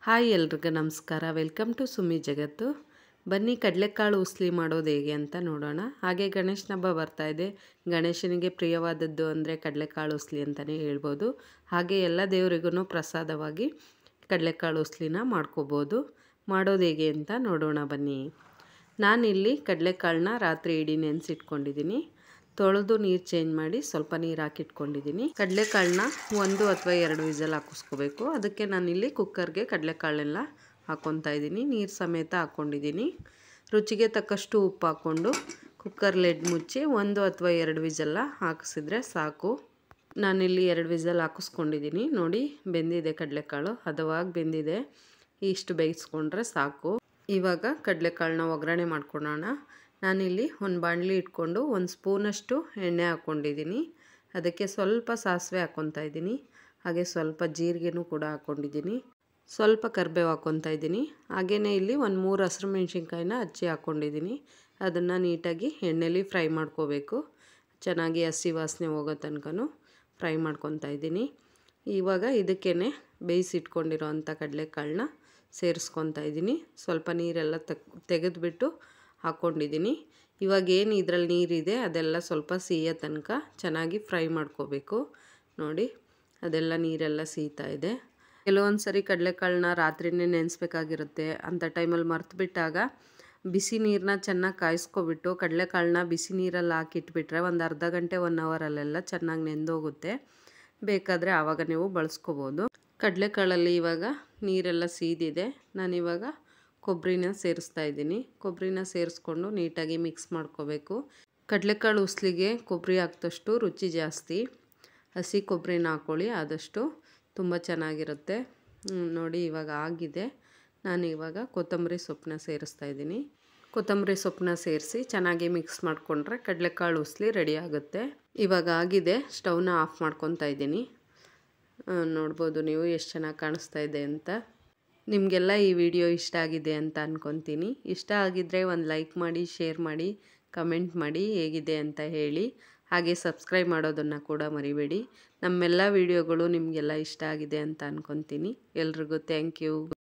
Hi ಎಲ್ರಿಗೂ ನಮಸ್ಕಾರ. Welcome to ಸುಮ್ಮಿಜಗತ್ತು. ಬನ್ನಿ ಕಡಲೆಕಾಳು ಉಸ್ಲಿ ಮಾಡೋದು ಹೇಗೆ ಅಂತ ನೋಡೋಣ. ಹಾಗೆ ಗಣೇಶನ ಹಬ್ಬ ಬರ್ತಾ ಇದೆ. ಗಣೇಶನಿಗೆ ಪ್ರಿಯವಾದದ್ದು ಅಂದರೆ ಕಡಲೆಕಾಳು ಉಸ್ಲಿ ಅಂತಲೇ ಹೇಳ್ಬೋದು. ಹಾಗೆ ಎಲ್ಲ ದೇವರಿಗೂ ಪ್ರಸಾದವಾಗಿ ಕಡಲೆಕಾಳು ಉಸ್ಲಿನ ಮಾಡ್ಕೋಬೋದು. ಮಾಡೋದು ಹೇಗೆ ಅಂತ ನೋಡೋಣ ಬನ್ನಿ. ನಾನಿಲ್ಲಿ ಕಡಲೆಕಾಳನ್ನ ರಾತ್ರಿ ಇಡೀ ನೆನೆಸಿಟ್ಕೊಂಡಿದ್ದೀನಿ. ತೊಳೆದು ನೀರು ಚೇಂಜ್ ಮಾಡಿ ಸ್ವಲ್ಪ ನೀರು ಹಾಕಿಟ್ಕೊಂಡಿದ್ದೀನಿ. ಕಡಲೆಕಾಳನ್ನ 1 ಅಥವಾ 2 ವಿಸಲ್ ಹಾಕಿಸ್ಕೋಬೇಕು. ಅದಕ್ಕೆ ನಾನಿಲ್ಲಿ ಕುಕ್ಕರ್ಗೆ ಕಡಲೆಕಾಳೆಲ್ಲ ಹಾಕ್ಕೊತಾ ಇದ್ದೀನಿ. ನೀರು ಸಮೇತ ಹಾಕ್ಕೊಂಡಿದ್ದೀನಿ. ರುಚಿಗೆ ತಕ್ಕಷ್ಟು ಉಪ್ಪು ಹಾಕ್ಕೊಂಡು ಕುಕ್ಕರ್ ಲಿಡ್ ಮುಚ್ಚಿ 1 ಅಥವಾ 2 ವಿಸಲ್ಲ ಹಾಕಿಸಿದ್ರೆ ಸಾಕು. ನಾನಿಲ್ಲಿ 2 ವಿಸಲ್ ಹಾಕಿಸ್ಕೊಂಡಿದ್ದೀನಿ. ನೋಡಿ ಬೆಂದಿದೆ ಕಡಲೆಕಾಳು, ಹದವಾಗಿ ಬೆಂದಿದೆ. ಇಷ್ಟು ಬೇಯಿಸ್ಕೊಂಡ್ರೆ ಸಾಕು. ಇವಾಗ ಕಡಲೆಕಾಳನ್ನ ಒಗ್ಗರಣೆ ಮಾಡ್ಕೊಳ್ಳೋಣ. ನಾನಿಲ್ಲಿ ಒಂದು ಬಾಣಲಿ ಇಟ್ಕೊಂಡು 1 ಸ್ಪೂನಷ್ಟು ಎಣ್ಣೆ ಹಾಕ್ಕೊಂಡಿದ್ದೀನಿ. ಅದಕ್ಕೆ ಸ್ವಲ್ಪ ಸಾಸಿವೆ ಹಾಕ್ಕೊತಾ ಇದ್ದೀನಿ. ಹಾಗೆ ಸ್ವಲ್ಪ ಜೀರಿಗೆನೂ ಕೂಡ ಹಾಕ್ಕೊಂಡಿದ್ದೀನಿ. ಸ್ವಲ್ಪ ಕರಿಬೇವು ಹಾಕ್ಕೊತಾ ಇದ್ದೀನಿ. ಹಾಗೆಯೇ ಇಲ್ಲಿ 3 ಹಸಿರು ಮೆಣಸಿನ್ಕಾಯಿನ ಹಚ್ಚಿ ಹಾಕ್ಕೊಂಡಿದ್ದೀನಿ. ಅದನ್ನು ನೀಟಾಗಿ ಎಣ್ಣೆಲಿ ಫ್ರೈ ಮಾಡ್ಕೋಬೇಕು. ಚೆನ್ನಾಗಿ ಹಸಿ ವಾಸನೆ ಹೋಗೋ ತನಕನೂ ಫ್ರೈ ಮಾಡ್ಕೊತಾ ಇದ್ದೀನಿ. ಇವಾಗ ಇದಕ್ಕೇ ಬೇಯಿಸಿಟ್ಕೊಂಡಿರೋ ಅಂಥ ಕಡಲೆಕಾಳನ್ನ ಸೇರಿಸ್ಕೊತಾ ಇದ್ದೀನಿ. ಸ್ವಲ್ಪ ನೀರೆಲ್ಲ ತೆಗೆದುಬಿಟ್ಟು ಹಾಕ್ಕೊಂಡಿದ್ದೀನಿ. ಇವಾಗ ಏನು ಇದರಲ್ಲಿ ನೀರಿದೆ ಅದೆಲ್ಲ ಸ್ವಲ್ಪ ಸಿಹಿಯೋ ತನಕ ಚೆನ್ನಾಗಿ ಫ್ರೈ ಮಾಡ್ಕೋಬೇಕು. ನೋಡಿ ಅದೆಲ್ಲ ನೀರೆಲ್ಲ ಸೀತಾ ಇದೆ. ಕೆಲವೊಂದು ಸರಿ ಕಡಲೆಕಾಳನ್ನ ರಾತ್ರಿನೇ ನೆನೆಸ್ಬೇಕಾಗಿರುತ್ತೆ. ಅಂಥ ಟೈಮಲ್ಲಿ ಮರ್ತುಬಿಟ್ಟಾಗ ಬಿಸಿ ನೀರನ್ನ ಚೆನ್ನಾಗಿ ಕಾಯಿಸ್ಕೊಬಿಟ್ಟು ಕಡಲೆಕಾಳನ್ನ ಬಿಸಿ ನೀರಲ್ಲಿ ಹಾಕಿಟ್ಬಿಟ್ರೆ ಒಂದು ಅರ್ಧ ಗಂಟೆ 1 ಅವರಲ್ಲೆಲ್ಲ ಚೆನ್ನಾಗಿ ನೆಂದೋಗುತ್ತೆ. ಬೇಕಾದರೆ ಆವಾಗ ನೀವು ಬಳಸ್ಕೋಬೋದು. ಕಡಲೆಕಾಳಲ್ಲಿ ಇವಾಗ ನೀರೆಲ್ಲ ಸೀದಿದೆ. ನಾನಿವಾಗ ಕೊಬ್ಬರಿನ ಸೇರಿಸ್ತಾ ಇದ್ದೀನಿ. ಕೊಬ್ಬರಿನ ಸೇರಿಸ್ಕೊಂಡು ನೀಟಾಗಿ ಮಿಕ್ಸ್ ಮಾಡ್ಕೋಬೇಕು. ಕಡಲೆಕಾಳು ಉಸ್ಲಿಗೆ ಕೊಬ್ಬರಿ ಹಾಕಿದಷ್ಟು ರುಚಿ ಜಾಸ್ತಿ. ಹಸಿ ಕೊಬ್ಬರಿನ ಹಾಕ್ಕೊಳ್ಳಿ, ಆದಷ್ಟು ತುಂಬ ಚೆನ್ನಾಗಿರುತ್ತೆ. ನೋಡಿ ಇವಾಗ ಆಗಿದೆ. ನಾನಿವಾಗ ಕೊತ್ತಂಬರಿ ಸೊಪ್ಪನ್ನ ಸೇರಿಸ್ತಾ ಇದ್ದೀನಿ. ಕೊತ್ತಂಬರಿ ಸೊಪ್ಪನ್ನ ಸೇರಿಸಿ ಚೆನ್ನಾಗಿ ಮಿಕ್ಸ್ ಮಾಡಿಕೊಂಡ್ರೆ ಕಡಲೆಕಾಳು ಉಸ್ಲಿ ರೆಡಿ ಆಗುತ್ತೆ. ಇವಾಗ ಆಗಿದೆ. ಸ್ಟವ್ನ ಆಫ್ ಮಾಡ್ಕೊತಾ ಇದ್ದೀನಿ. ನೋಡ್ಬೋದು ನೀವು ಎಷ್ಟು ಚೆನ್ನಾಗಿ ಕಾಣಿಸ್ತಾ ಇದೆ ಅಂತ. ನಿಮಗೆಲ್ಲ ಈ ವಿಡಿಯೋ ಇಷ್ಟ ಆಗಿದೆ ಅಂತ ಅಂದ್ಕೊತೀನಿ. ಇಷ್ಟ ಆಗಿದ್ದರೆ ಒಂದು ಲೈಕ್ ಮಾಡಿ, ಶೇರ್ ಮಾಡಿ, ಕಮೆಂಟ್ ಮಾಡಿ, ಹೇಗಿದೆ ಅಂತ ಹೇಳಿ. ಹಾಗೆ ಸಬ್ಸ್ಕ್ರೈಬ್ ಮಾಡೋದನ್ನು ಕೂಡ ಮರಿಬೇಡಿ. ನಮ್ಮೆಲ್ಲ ವಿಡಿಯೋಗಳು ನಿಮಗೆಲ್ಲ ಇಷ್ಟ ಆಗಿದೆ ಅಂತ ಅಂದ್ಕೊತೀನಿ. ಎಲ್ರಿಗೂ ಥ್ಯಾಂಕ್ ಯು.